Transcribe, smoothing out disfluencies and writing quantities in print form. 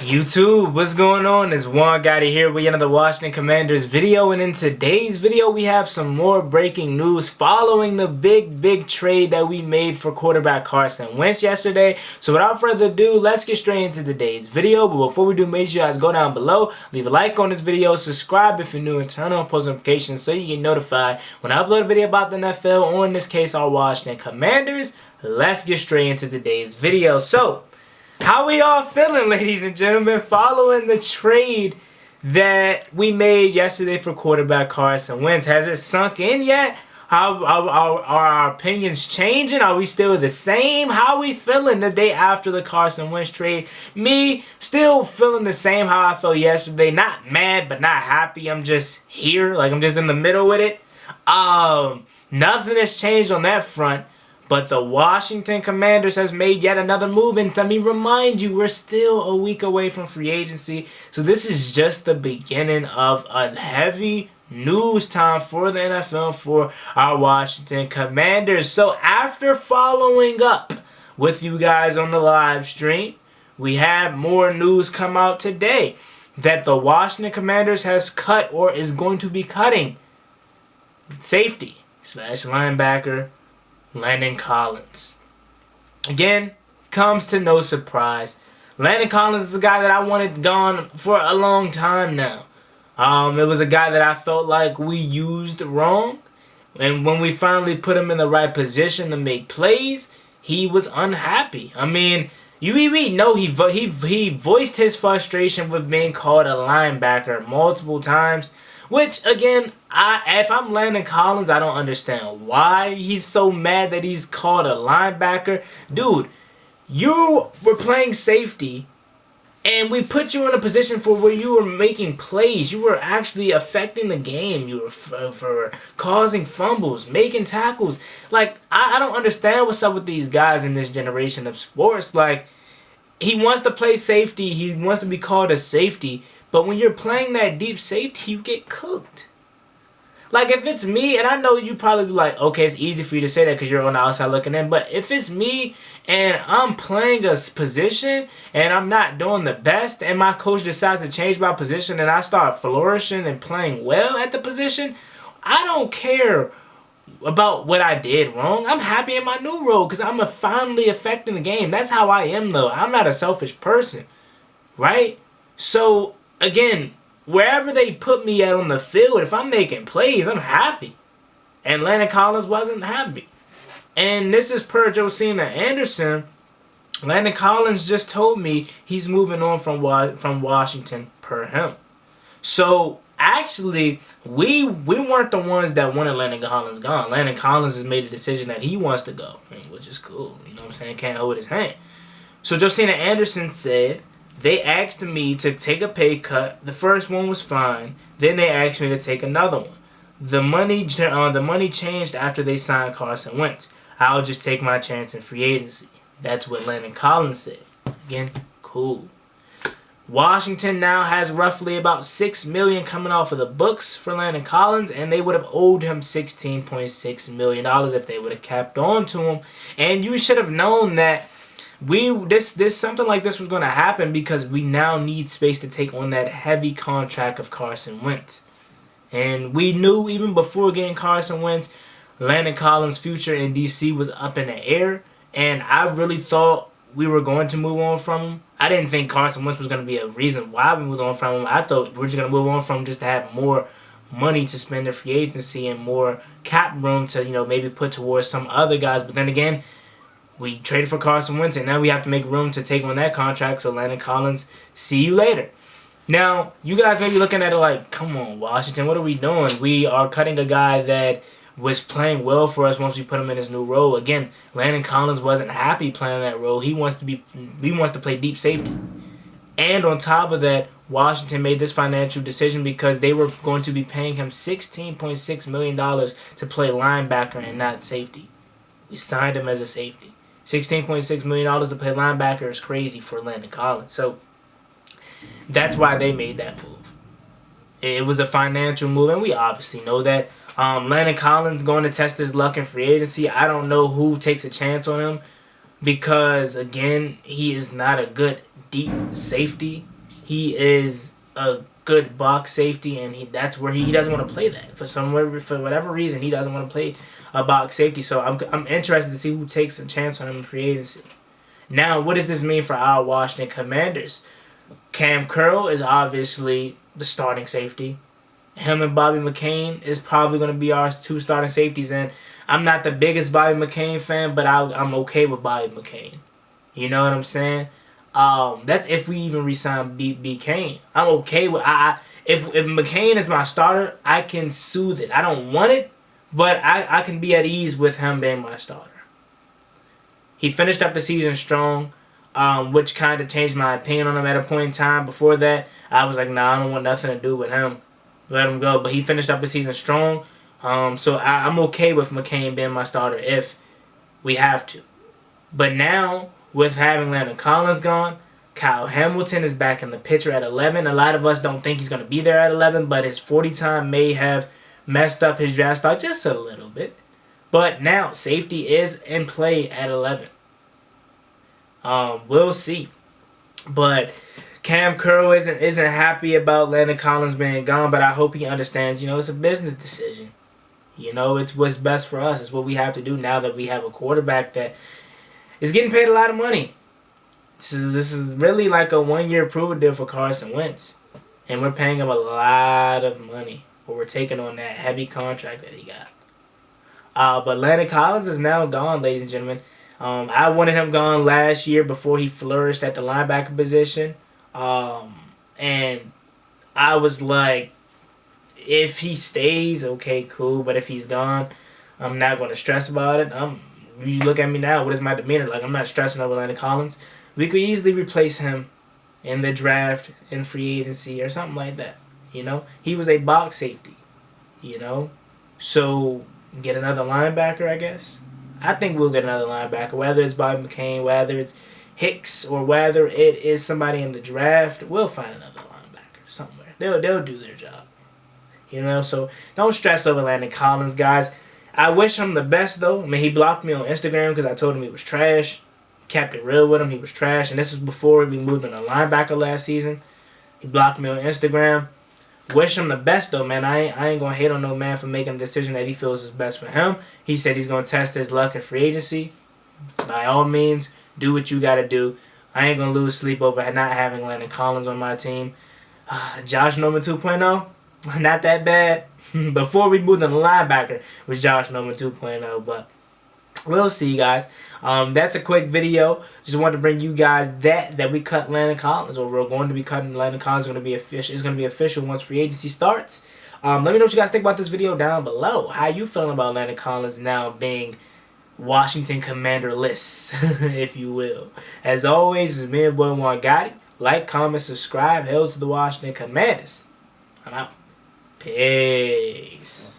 YouTube, what's going on? It's Juan Gotti here with another Washington Commanders video, and in today's video we have some more breaking news following the big trade that we made for quarterback Carson Wentz yesterday. So without further ado, let's get straight into today's video. But before we do, make sure you guys go down below, leave a like on this video, subscribe if you're new, and turn on post notifications so you get notified when I upload a video about the NFL, or in this case our Washington Commanders. Let's get straight into today's video. So how we all feeling, ladies and gentlemen, following the trade that we made yesterday for quarterback Carson Wentz? Has it sunk in yet? Are our opinions changing? Are we still the same? How are we feeling the day after the Carson Wentz trade? Me, still feeling the same how I felt yesterday. Not mad, but not happy. I'm just here. Like, I'm just in the middle with it. Nothing has changed on that front. But the Washington Commanders has made yet another move, and let me remind you, we're still a week away from free agency. So this is just the beginning of a heavy news time for the NFL for our Washington Commanders. So after following up with you guys on the live stream, we had more news come out today that the Washington Commanders has cut or is going to be cutting safety / linebacker Landon Collins. Again, comes to no surprise. Landon Collins is a guy that I wanted gone for a long time now. It was a guy that I felt like we used wrong. And when we finally put him in the right position to make plays, he was unhappy. I mean, we know he voiced his frustration with being called a linebacker multiple times. Which, again, if I'm Landon Collins, I don't understand why he's so mad that he's called a linebacker. Dude, you were playing safety, and we put you in a position for where you were making plays. You were actually affecting the game. You were for causing fumbles, making tackles. Like, I don't understand what's up with these guys in this generation of sports. Like, he wants to play safety. He wants to be called a safety. But when you're playing that deep safety, you get cooked. Like, if it's me, and I know you probably be like, okay, it's easy for you to say that because you're on the outside looking in. But if it's me and I'm playing a position and I'm not doing the best, and my coach decides to change my position and I start flourishing and playing well at the position, I don't care about what I did wrong. I'm happy in my new role because I'm finally affecting the game. That's how I am, though. I'm not a selfish person, right? So again, wherever they put me at on the field, if I'm making plays, I'm happy. And Landon Collins wasn't happy. And this is per Josina Anderson. Landon Collins just told me he's moving on from Washington per him. So actually, we weren't the ones that wanted Landon Collins gone. Landon Collins has made a decision that he wants to go, which is cool. You know what I'm saying? Can't hold his hand. So Josina Anderson said, they asked me to take a pay cut. The first one was fine. Then they asked me to take another one. The money changed after they signed Carson Wentz. I'll just take my chance in free agency. That's what Landon Collins said. Again, cool. Washington now has roughly about $6 million coming off of the books for Landon Collins, and they would have owed him $16.6 million if they would have kept on to him. And you should have known that something like this was going to happen because we now need space to take on that heavy contract of Carson Wentz. And we knew even before getting Carson Wentz, Landon Collins' future in DC was up in the air, and I really thought we were going to move on from him. I didn't think Carson Wentz was going to be a reason why we moved on from him. I thought we were just going to move on from him just to have more money to spend in free agency and more cap room to, maybe put towards some other guys. But then again, we traded for Carson Wentz, and now we have to make room to take on that contract. So Landon Collins, see you later. Now, you guys may be looking at it like, come on, Washington, what are we doing? We are cutting a guy that was playing well for us once we put him in his new role. Again, Landon Collins wasn't happy playing that role. He wants to play deep safety. And on top of that, Washington made this financial decision because they were going to be paying him $16.6 million to play linebacker and not safety. We signed him as a safety. $16.6 million to play linebacker is crazy for Landon Collins. So that's why they made that move. It was a financial move, and we obviously know that. Landon Collins going to test his luck in free agency. I don't know who takes a chance on him because, again, he is not a good deep safety. he is a good box safety, and that's where he doesn't want to play that for whatever reason. He doesn't want to play a box safety. So I'm interested to see who takes a chance on him in free agency. Now, what does this mean for our Washington Commanders? Cam Curl is obviously the starting safety. Him and Bobby McCain is probably going to be our 2 starting safeties. And I'm not the biggest Bobby McCain fan, but I'm okay with Bobby McCain. You know what I'm saying? That's if we even resign B. Kane. I'm okay with if McCain is my starter, I can soothe it. I don't want it, but I can be at ease with him being my starter. He finished up the season strong, which kind of changed my opinion on him at a point in time. Before that, I was like, nah, I don't want nothing to do with him. Let him go. But he finished up the season strong, so I'm okay with McCain being my starter if we have to. But now, with having Landon Collins gone, Kyle Hamilton is back in the picture at 11. A lot of us don't think he's going to be there at 11, but his 40 time may have messed up his draft stock just a little bit. But now, safety is in play at 11. We'll see. But Cam Curl isn't happy about Landon Collins being gone, but I hope he understands, it's a business decision. It's what's best for us. It's what we have to do now that we have a quarterback that is getting paid a lot of money. This is really like a 1-year prove-it deal for Carson Wentz. And we're paying him a lot of money. But we're taking on that heavy contract that he got. But Landon Collins is now gone, ladies and gentlemen. I wanted him gone last year before he flourished at the linebacker position. And I was like, if he stays, okay, cool. But if he's gone, I'm not going to stress about it. You look at me now, what is my demeanor? Like, I'm not stressing over Landon Collins. We could easily replace him in the draft, in free agency, or something like that. He was a box safety. So get another linebacker, I guess. I think we'll get another linebacker, whether it's Bobby McCain, whether it's Hicks, or whether it is somebody in the draft. We'll find another linebacker somewhere. They'll do their job. So don't stress over Landon Collins, guys. I wish him the best, though. I mean, he blocked me on Instagram because I told him he was trash. Kept it real with him. He was trash. And this was before we moved on a linebacker last season. He blocked me on Instagram. Wish him the best, though, man. I ain't going to hate on no man for making a decision that he feels is best for him. He said he's going to test his luck in free agency. By all means, do what you got to do. I ain't going to lose sleep over not having Landon Collins on my team. Josh Norman 2.0, not that bad. Before we moved on the linebacker was Josh Norman 2.0, but we'll see, guys. That's a quick video. Just wanted to bring you guys that we cut Landon Collins, or we're going to be cutting Landon Collins. It's going to be official once free agency starts. Let me know what you guys think about this video down below. How you feeling about Landon Collins now being Washington Commander-less, if you will. As always, it's me and boy Juangotti. Like, comment, subscribe. Hail to the Washington Commanders. I'm out. Peace.